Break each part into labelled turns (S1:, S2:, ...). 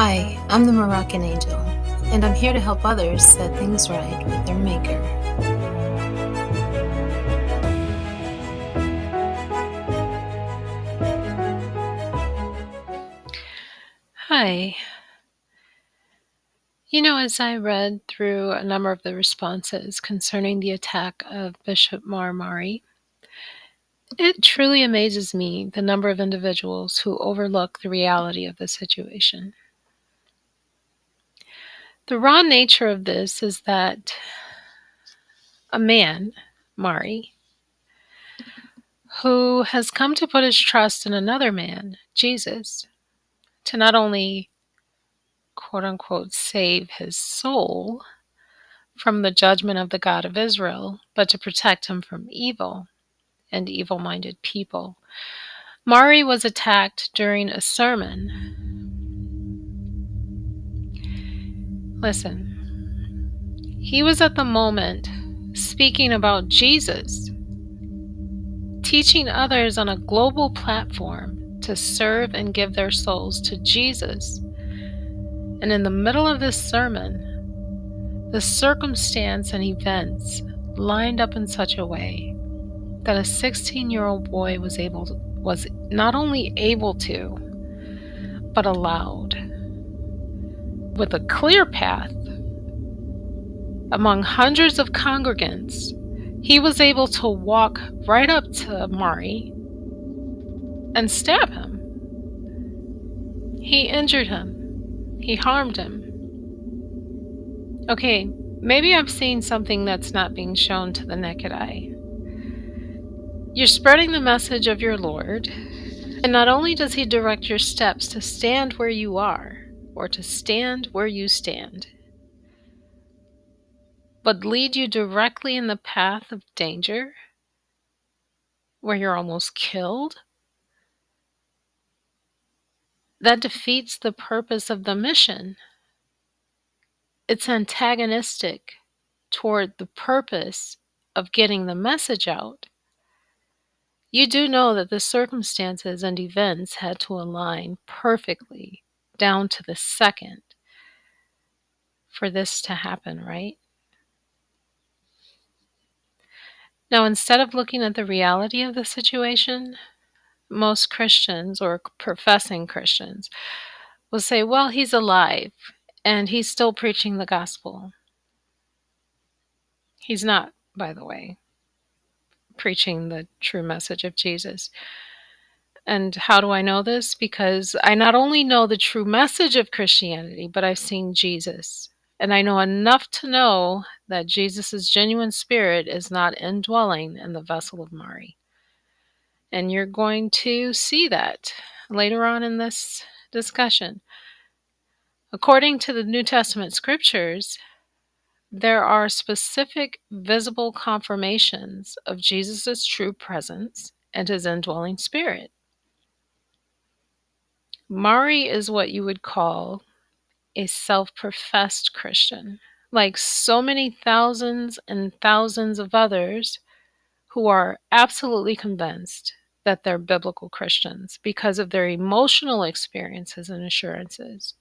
S1: Hi, I'm the Moroccan Angel, and I'm here to help others set things right with their Maker.
S2: Hi. As I read through a number of the responses concerning the attack of Bishop Mar Mari, it truly amazes me the number of individuals who overlook the reality of the situation. The raw nature of this is that a man, Mari, who has come to put his trust in another man, Jesus, to not only quote unquote save his soul from the judgment of the God of Israel, but to protect him from evil and evil-minded people. Mari was attacked during a sermon. Listen, he was at the moment speaking about Jesus, teaching others on a global platform to serve and give their souls to Jesus. And in the middle of this sermon, the circumstance and events lined up in such a way that a 16-year-old boy was not only able to, but allowed, with a clear path among hundreds of congregants, he was able to walk right up to Mari and stab him. He injured him. He harmed him. Okay, maybe I'm seeing something that's not being shown to the naked eye. You're spreading the message of your Lord, and not only does he direct your steps to stand where you are, or to stand where you stand, but lead you directly in the path of danger, where you're almost killed. That defeats the purpose of the mission. It's antagonistic toward the purpose of getting the message out. You do know that the circumstances and events had to align perfectly down to the second for this to happen, right? Now, instead of looking at the reality of the situation, most Christians or professing Christians will say, well, he's alive and he's still preaching the gospel. He's not, by the way, preaching the true message of Jesus. And how do I know this? Because I not only know the true message of Christianity, but I've seen Jesus. And I know enough to know that Jesus' genuine spirit is not indwelling in the vessel of Mari. And you're going to see that later on in this discussion. According to the New Testament scriptures, there are specific visible confirmations of Jesus' true presence and his indwelling spirit. Mari is what you would call a self-professed Christian, like so many thousands and thousands of others who are absolutely convinced that they're biblical Christians because of their emotional experiences and assurances.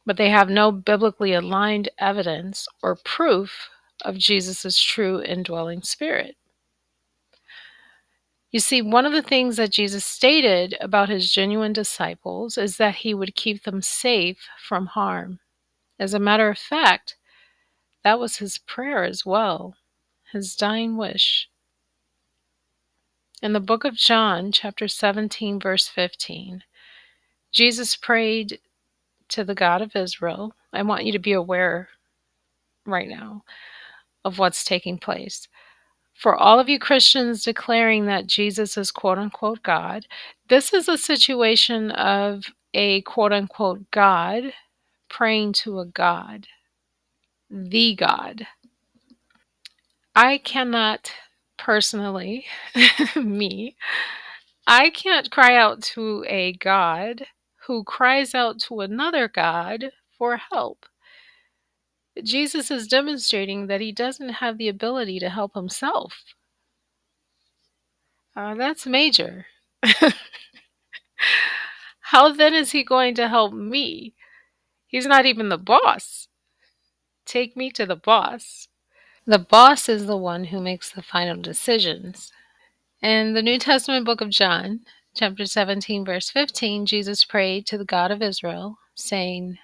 S2: But they have no biblically aligned evidence or proof of Jesus' true indwelling spirit. You see, one of the things that Jesus stated about his genuine disciples is that he would keep them safe from harm. As a matter of fact, that was his prayer as well, his dying wish. In the book of John, chapter 17, verse 15, Jesus prayed to the God of Israel. I want you to be aware right now of what's taking place. For all of you Christians declaring that Jesus is quote unquote God, this is a situation of a quote unquote God praying to a God, the God. I cannot personally, me, I can't cry out to a God who cries out to another God for help. Jesus is demonstrating that he doesn't have the ability to help himself. That's major. How then is he going to help me? He's not even the boss. Take me to the boss. The boss is the one who makes the final decisions. In the New Testament book of John, chapter 17, verse 15, Jesus prayed to the God of Israel, saying,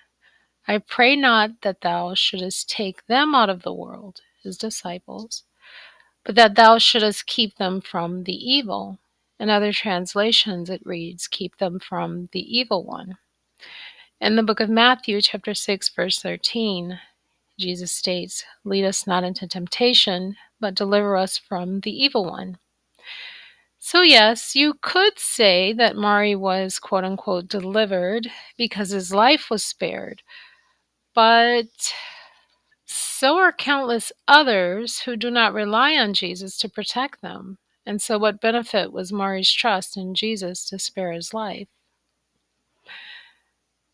S2: I pray not that thou shouldest take them out of the world, his disciples, but that thou shouldest keep them from the evil. In other translations, it reads, keep them from the evil one. In the book of Matthew, chapter 6, verse 13, Jesus states, lead us not into temptation, but deliver us from the evil one. So yes, you could say that Mari was quote unquote delivered because his life was spared, but so are countless others who do not rely on Jesus to protect them. And so what benefit was Mari's trust in Jesus to spare his life?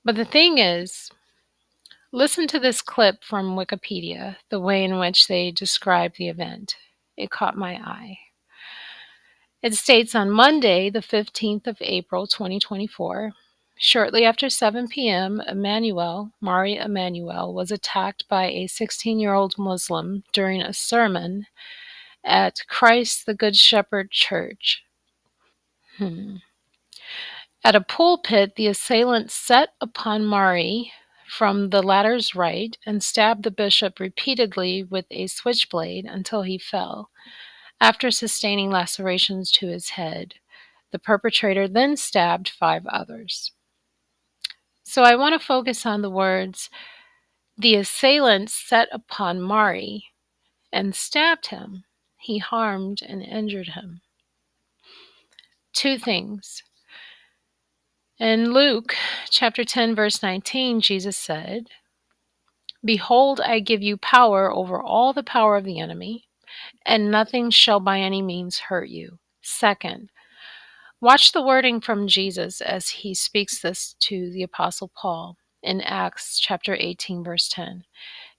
S2: But the thing is, listen to this clip from Wikipedia, the way in which they describe the event. It caught my eye. It states on Monday, the 15th of April, 2024, shortly after 7 p.m., Mari Emmanuel, was attacked by a 16-year-old Muslim during a sermon at Christ the Good Shepherd Church. At a pulpit, the assailant set upon Mari from the latter's right and stabbed the bishop repeatedly with a switchblade until he fell. After sustaining lacerations to his head, the perpetrator then stabbed 5 others. So I want to focus on the words, the assailant set upon Mari and stabbed him. He harmed and injured him. 2 things. In Luke chapter 10, verse 19, Jesus said, behold, I give you power over all the power of the enemy, and nothing shall by any means hurt you. Second, watch the wording from Jesus as he speaks this to the Apostle Paul in Acts chapter 18, verse 10.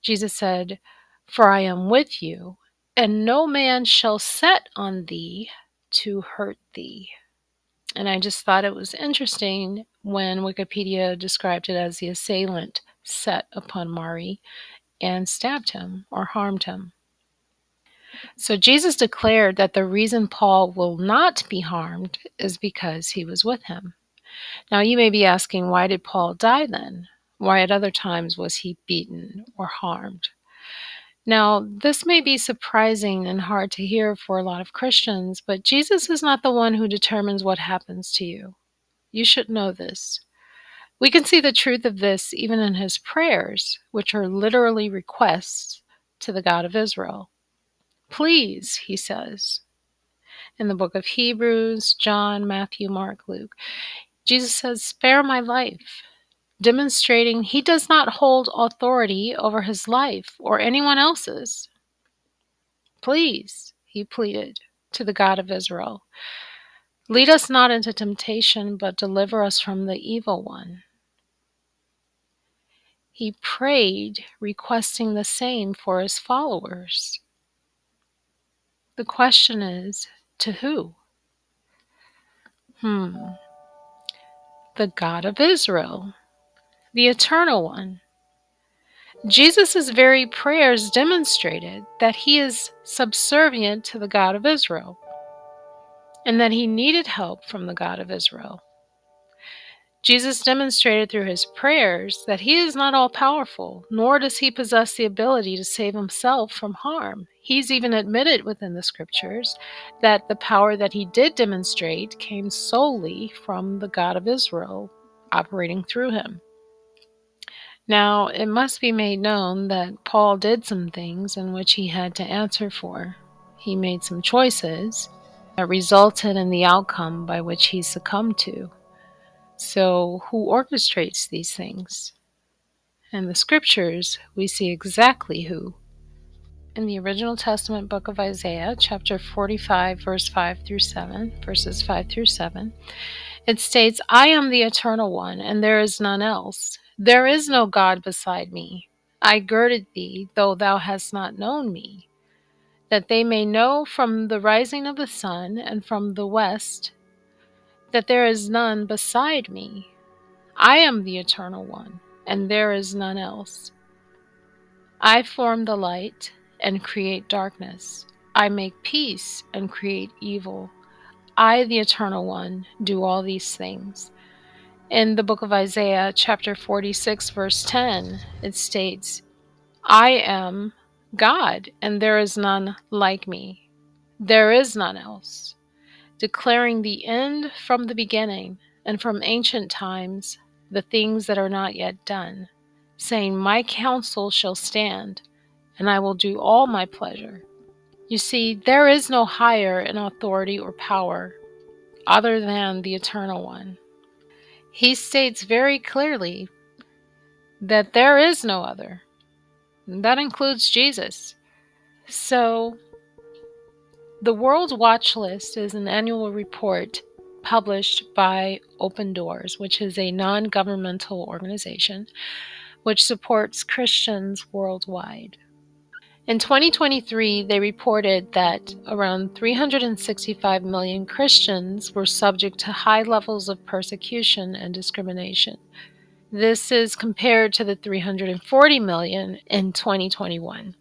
S2: Jesus said, for I am with you, and no man shall set on thee to hurt thee. And I just thought it was interesting when Wikipedia described it as the assailant set upon Mari and stabbed him or harmed him. So Jesus declared that the reason Paul will not be harmed is because he was with him. Now you may be asking, why did Paul die then? Why at other times was he beaten or harmed? Now, this may be surprising and hard to hear for a lot of Christians, but Jesus is not the one who determines what happens to you. You should know this. We can see the truth of this even in his prayers, which are literally requests to the God of Israel. Please, he says, in the book of Hebrews, John, Matthew, Mark, Luke. Jesus says, spare my life, demonstrating he does not hold authority over his life or anyone else's. Please, he pleaded to the God of Israel, lead us not into temptation, but deliver us from the evil one. He prayed, requesting the same for his followers. The question is, to who? The God of Israel, the Eternal One. Jesus' very prayers demonstrated that he is subservient to the God of Israel, and that he needed help from the God of Israel. Jesus demonstrated through his prayers that he is not all-powerful, nor does he possess the ability to save himself from harm. He's even admitted within the scriptures that the power that he did demonstrate came solely from the God of Israel, operating through him. Now, it must be made known that Paul did some things in which he had to answer for. He made some choices that resulted in the outcome by which he succumbed to. So, who orchestrates these things? In the scriptures, we see exactly who. In the original Testament book of Isaiah, chapter 45, verses 5 through 7, it states, I am the Eternal One, and there is none else. There is no God beside me. I girded thee, though thou hast not known me, that they may know from the rising of the sun and from the west that there is none beside me. I am the eternal one, and there is none else. I form the light and create darkness. I make peace and create evil. I, the eternal one, do all these things. In the book of Isaiah, chapter 46, verse 10, it states, I am God, and there is none like me. There is none else, declaring the end from the beginning, and from ancient times the things that are not yet done, saying, My counsel shall stand, and I will do all my pleasure. You see, there is no higher in authority or power other than the Eternal One. He states very clearly that there is no other. That includes Jesus. So, the World Watch List is an annual report published by Open Doors, which is a non-governmental organization which supports Christians worldwide. In 2023, they reported that around 365 million Christians were subject to high levels of persecution and discrimination. This is compared to the 340 million in 2021.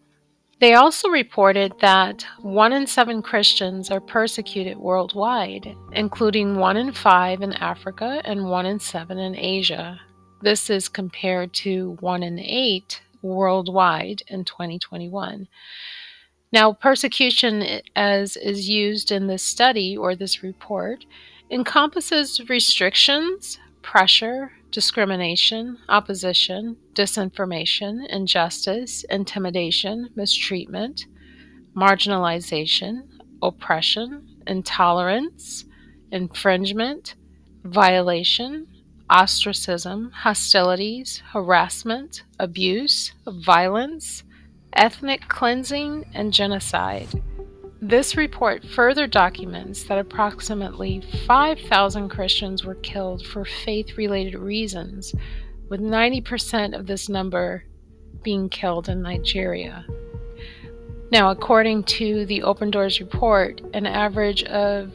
S2: They also reported that 1 in 7 Christians are persecuted worldwide, including 1 in 5 in Africa and 1 in 7 in Asia. This is compared to 1 in 8 worldwide in 2021. Now, persecution, as is used in this study or this report, encompasses restrictions, pressure, discrimination, opposition, disinformation, injustice, intimidation, mistreatment, marginalization, oppression, intolerance, infringement, violation, ostracism, hostilities, harassment, abuse, violence, ethnic cleansing, and genocide. This report further documents that approximately 5,000 Christians were killed for faith-related reasons, with 90% of this number being killed in Nigeria. Now, according to the Open Doors report, an average of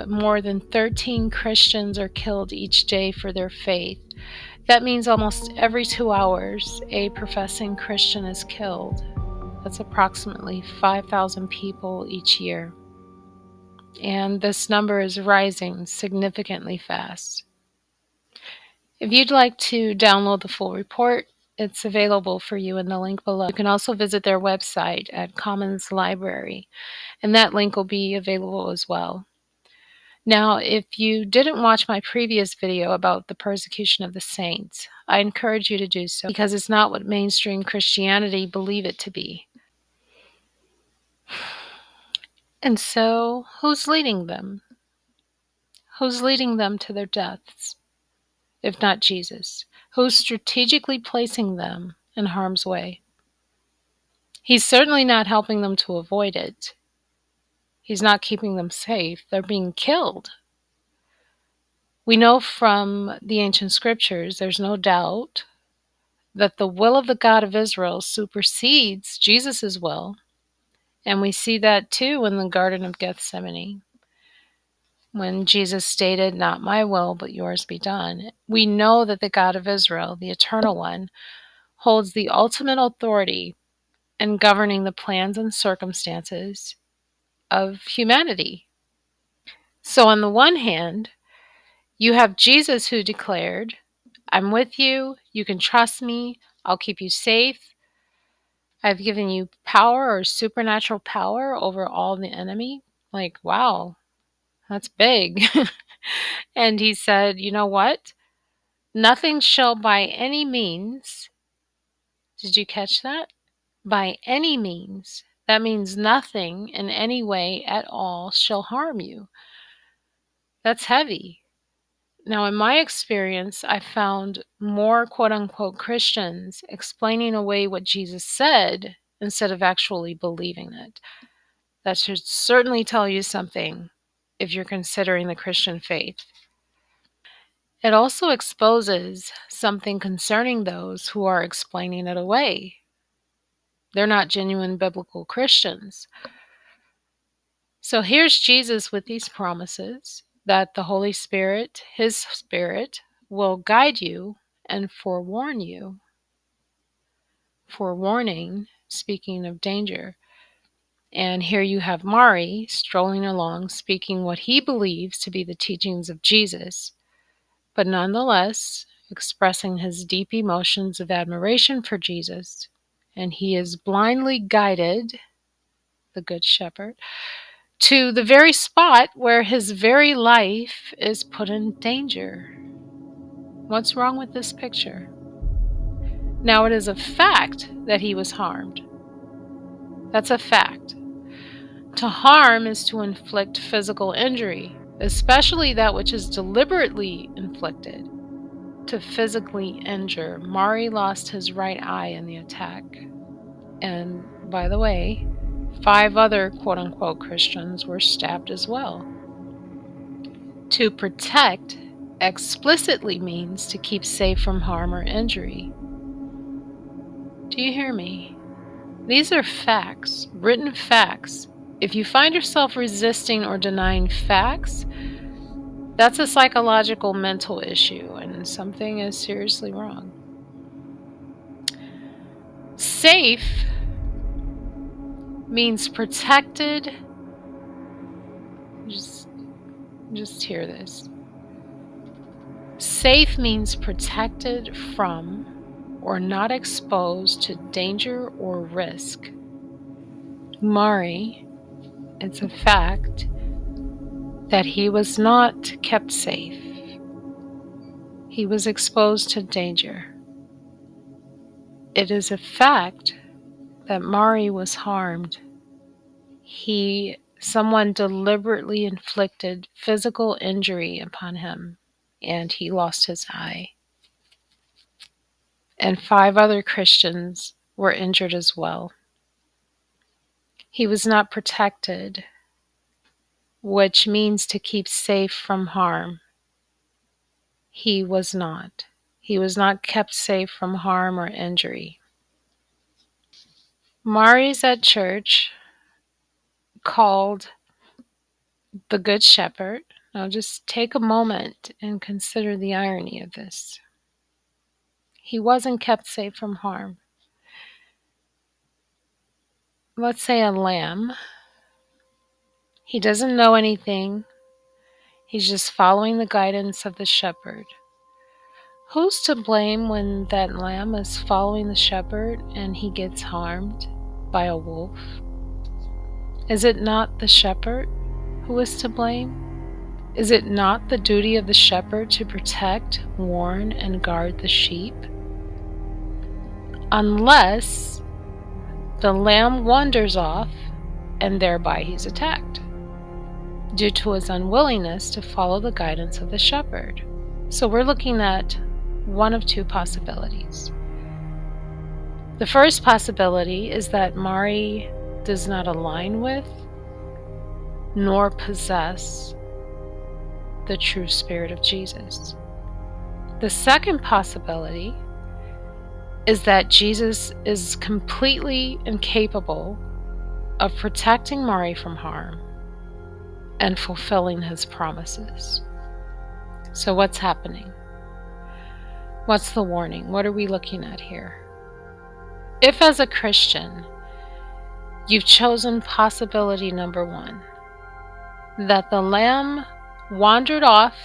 S2: more than 13 Christians are killed each day for their faith. That means almost every 2 hours, a professing Christian is killed. That's approximately 5,000 people each year. And this number is rising significantly fast. If you'd like to download the full report, it's available for you in the link below. You can also visit their website at Commons Library, and that link will be available as well. Now, if you didn't watch my previous video about the persecution of the saints, I encourage you to do so because it's not what mainstream Christianity believe it to be. And so, who's leading them? Who's leading them to their deaths, if not Jesus? Who's strategically placing them in harm's way? He's certainly not helping them to avoid it. He's not keeping them safe. They're being killed. We know from the ancient scriptures, there's no doubt that the will of the God of Israel supersedes Jesus' will. And we see that too in the Garden of Gethsemane, when Jesus stated, Not my will, but yours be done. We know that the God of Israel, the Eternal One, holds the ultimate authority in governing the plans and circumstances of humanity. So on the one hand, you have Jesus who declared, I'm with you, you can trust me, I'll keep you safe, I've given you power or supernatural power over all the enemy. Like, wow, that's big. And he said, you know what? Nothing shall by any means, did you catch that? By any means. That means nothing in any way at all shall harm you. That's heavy. Now, in my experience, I found more quote-unquote Christians explaining away what Jesus said instead of actually believing it. That should certainly tell you something if you're considering the Christian faith. It also exposes something concerning those who are explaining it away. They're not genuine biblical Christians. So here's Jesus with these promises that the Holy Spirit, His Spirit, will guide you and forewarn you. Forewarning, speaking of danger. And here you have Mari strolling along, speaking what he believes to be the teachings of Jesus, but nonetheless expressing his deep emotions of admiration for Jesus. And he is blindly guided, the Good Shepherd, to the very spot where his very life is put in danger. What's wrong with this picture? Now, it is a fact that he was harmed. That's a fact. To harm is to inflict physical injury, especially that which is deliberately inflicted. To physically injure, Mari lost his right eye in the attack. And by the way, 5 other quote-unquote Christians were stabbed as well. To protect explicitly means to keep safe from harm or injury. Do you hear me? These are facts, written facts. If you find yourself resisting or denying facts, that's a psychological mental issue and something is seriously wrong. Safe means protected. Just hear this. Safe means protected from or not exposed to danger or risk. Mari, it's a fact that he was not kept safe. He was exposed to danger. It is a fact that Mari was harmed. Someone deliberately inflicted physical injury upon him, and he lost his eye. And 5 other Christians were injured as well. He was not protected, which means to keep safe from harm. He was not. He was not kept safe from harm or injury. Mari's at church called the Good Shepherd. Now just take a moment and consider the irony of this. He wasn't kept safe from harm. Let's say a lamb. He doesn't know anything. He's just following the guidance of the shepherd. Who's to blame when that lamb is following the shepherd and he gets harmed by a wolf? Is it not the shepherd who is to blame? Is it not the duty of the shepherd to protect, warn, and guard the sheep? Unless the lamb wanders off and thereby he's attacked, due to his unwillingness to follow the guidance of the shepherd. So we're looking at one of 2 possibilities. The first possibility is that Mari does not align with nor possess the true spirit of Jesus. The second possibility is that Jesus is completely incapable of protecting Mari from harm and fulfilling his promises. So what's happening? What's the warning? What are we looking at here? If as a Christian, you've chosen possibility number 1, that the lamb wandered off,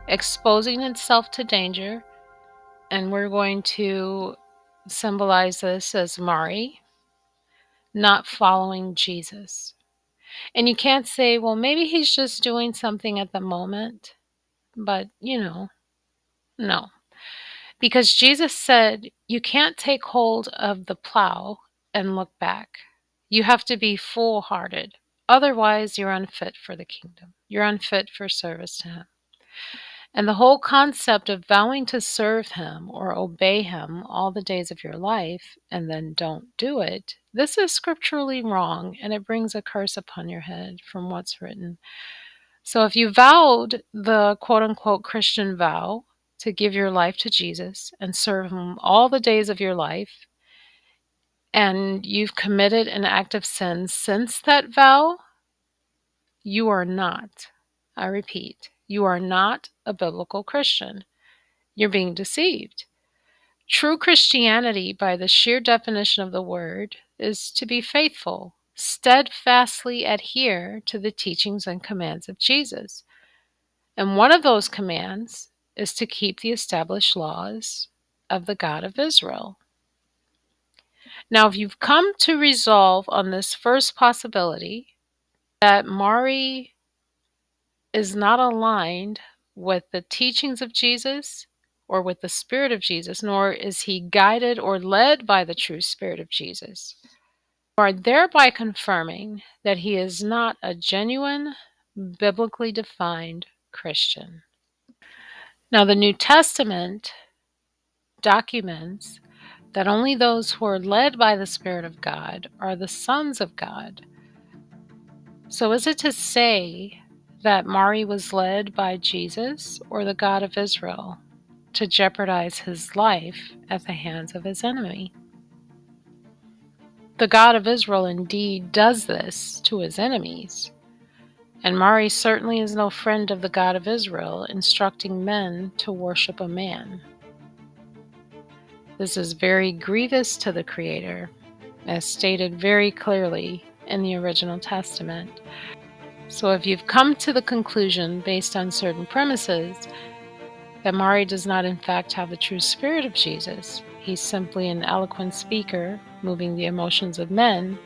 S2: exposing itself to danger, and we're going to symbolize this as Mari not following Jesus. And you can't say, well, maybe he's just doing something at the moment, but no. Because Jesus said you can't take hold of the plow and look back. You have to be full-hearted. Otherwise, you're unfit for the kingdom. You're unfit for service to him. And the whole concept of vowing to serve him or obey him all the days of your life and then don't do it, this is scripturally wrong, and it brings a curse upon your head from what's written. So if you vowed the quote-unquote Christian vow to give your life to Jesus and serve him all the days of your life, and you've committed an act of sin since that vow, you are not, I repeat, you are not a biblical Christian. you're being deceived. True Christianity, by the sheer definition of the word, is to be faithful, steadfastly adhere to the teachings and commands of Jesus. And one of those commands is to keep the established laws of the God of Israel. Now, if you've come to resolve on this first possibility, that Mari is not aligned with the teachings of Jesus or with the Spirit of Jesus, nor is he guided or led by the true Spirit of Jesus, you are thereby confirming that he is not a genuine, biblically defined Christian. Now, the New Testament documents that only those who are led by the Spirit of God are the sons of God. So is it to say that Mari was led by Jesus or the God of Israel to jeopardize his life at the hands of his enemy? The God of Israel indeed does this to his enemies, and Mari certainly is no friend of the God of Israel, instructing men to worship a man. This is very grievous to the Creator, as stated very clearly in the original Testament. So if you've come to the conclusion, based on certain premises, that Mari does not in fact have the true Spirit of Jesus, he's simply an eloquent speaker moving the emotions of men,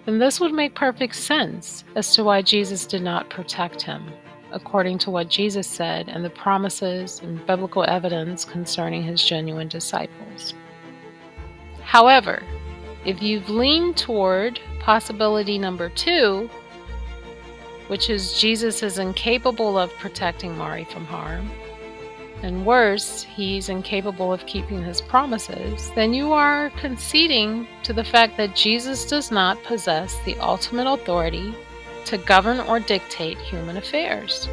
S2: then this would make perfect sense as to why Jesus did not protect him, according to what Jesus said and the promises and biblical evidence concerning his genuine disciples. However, if you've leaned toward possibility number 2, which is Jesus is incapable of protecting Mari from harm, and worse, he's incapable of keeping his promises, then you are conceding to the fact that Jesus does not possess the ultimate authority to govern or dictate human affairs.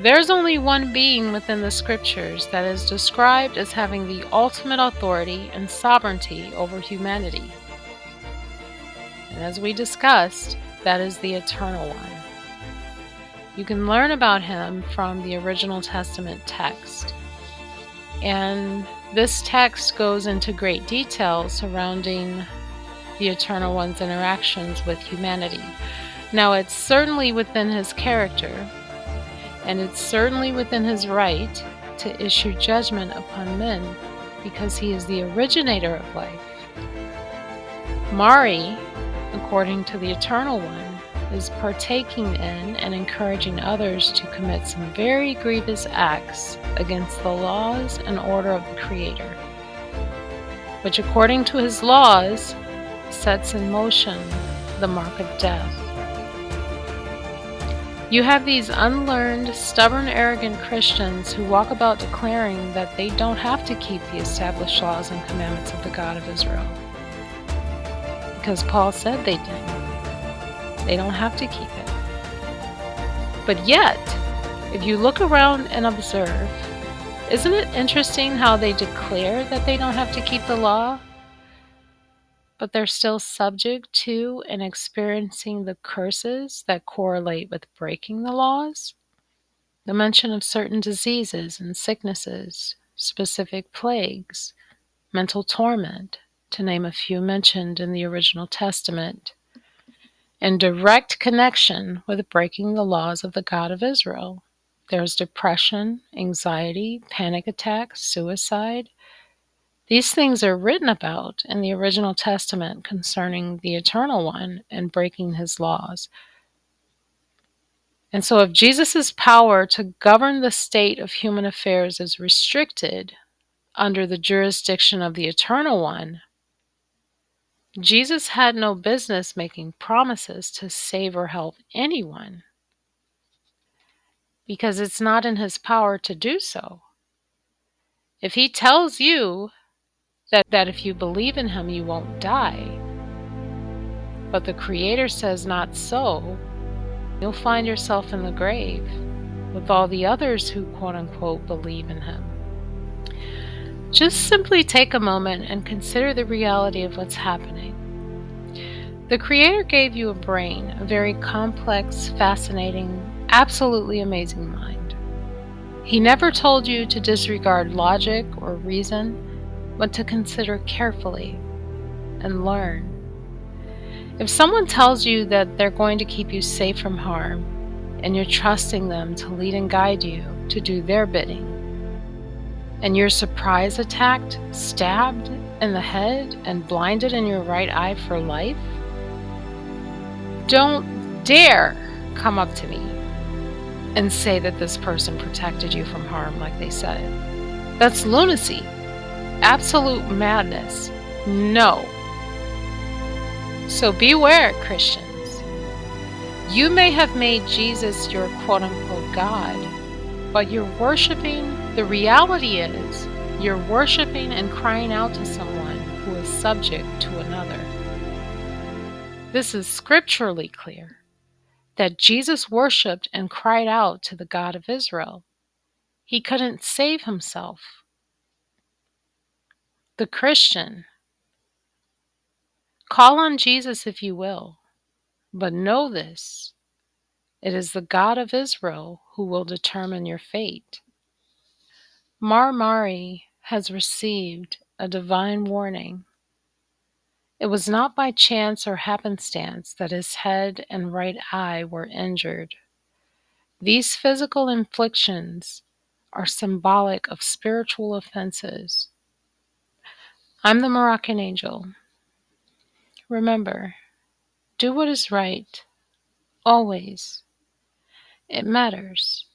S2: There's only one being within the scriptures that is described as having the ultimate authority and sovereignty over humanity. And as we discussed, that is the Eternal One. You can learn about him from the original Testament text. And this text goes into great detail surrounding the Eternal One's interactions with humanity. Now, it's certainly within his character, and it's certainly within his right to issue judgment upon men, because he is the originator of life. Mari, according to the Eternal One, is partaking in and encouraging others to commit some very grievous acts against the laws and order of the Creator, which according to his laws sets in motion the mark of death. You have these unlearned, stubborn, arrogant Christians who walk about declaring that they don't have to keep the established laws and commandments of the God of Israel, because Paul said they did. They don't have to keep it. But yet, if you look around and observe, isn't it interesting how they declare that they don't have to keep the law, but they're still subject to and experiencing the curses that correlate with breaking the laws? The mention of certain diseases and sicknesses, specific plagues, mental torment, to name a few mentioned in the original Testament, in direct connection with breaking the laws of the God of Israel. There's depression, anxiety, panic attacks, suicide. These things are written about in the original Testament concerning the Eternal One and breaking his laws. And so if Jesus' power to govern the state of human affairs is restricted under the jurisdiction of the Eternal One, Jesus had no business making promises to save or help anyone, because it's not in his power to do so. If he tells you that if you believe in him you won't die, but the Creator says not so, you'll find yourself in the grave with all the others who quote-unquote believe in him. Just simply take a moment and consider the reality of what's happening. The Creator gave you a brain, a very complex, fascinating, absolutely amazing mind. He never told you to disregard logic or reason, but to consider carefully and learn. If someone tells you that they're going to keep you safe from harm, and you're trusting them to lead and guide you to do their bidding, and you're surprise attacked, stabbed in the head, and blinded in your right eye for life, don't dare come up to me and say that this person protected you from harm like they said. That's lunacy. Absolute madness. No. So beware, Christians. You may have made Jesus your quote-unquote God, but you're worshiping, the reality is, you're worshiping and crying out to someone who is subject to another. This is scripturally clear, that Jesus worshiped and cried out to the God of Israel. He couldn't save himself. The Christian, call on Jesus if you will, but know this, it is the God of Israel who will determine your fate. Mar Mari has received a divine warning. It was not by chance or happenstance that his head and right eye were injured. These physical inflictions are symbolic of spiritual offenses. I'm the Moroccan Angel. Remember, do what is right, always. It matters.